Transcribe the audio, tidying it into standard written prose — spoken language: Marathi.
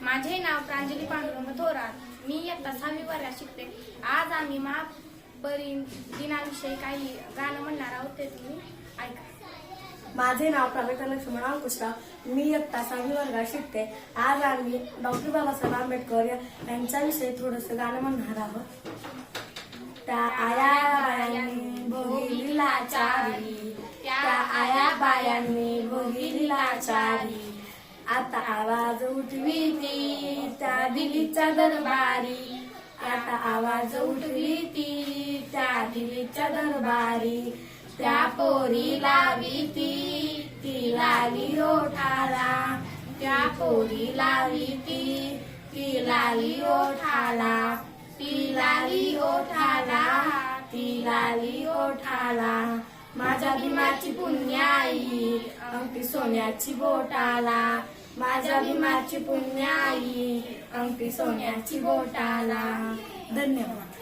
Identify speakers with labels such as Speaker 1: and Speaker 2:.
Speaker 1: माझे नाव प्रांजली पांडुरंग थोरात। मी इयत्ता 6वी वर्गात शिकते। आज आम्ही महापरी दिनाविषयी काही गाणं म्हणणार आहोत, ते तुम्ही ऐका।
Speaker 2: माझे नाव प्रगता लक्ष्मण अंकुशराव। मी इयत्ता 6वी वर्गात शिकते। आज आम्ही डॉक्टर बाबासाहेब आंबेडकर यांच्याविषयी थोडंसं गाणं म्हणणार आहोत। त्या आया बायांनी भोगली लाचारी, त्या आया बायांनी भोगली लाचारी, आता आवाज उठवी ती त्या दिल्लीच्या दरबारी, आता आवाज उठवी ती त्या दिल्लीच्या दरबारी, त्या पोरी लावी ती लाली ओठाला, त्या पोरी लावी ती लाली ओठाला, ती लाली ओठाला, ती लाली ओठाला, माझ्या भीमाची पुण्याई अंगठी सोन्याची बोटाला, माझ्या भीमाची पुण्याई अंगठी सोन्याची बोटाला। धन्यवाद।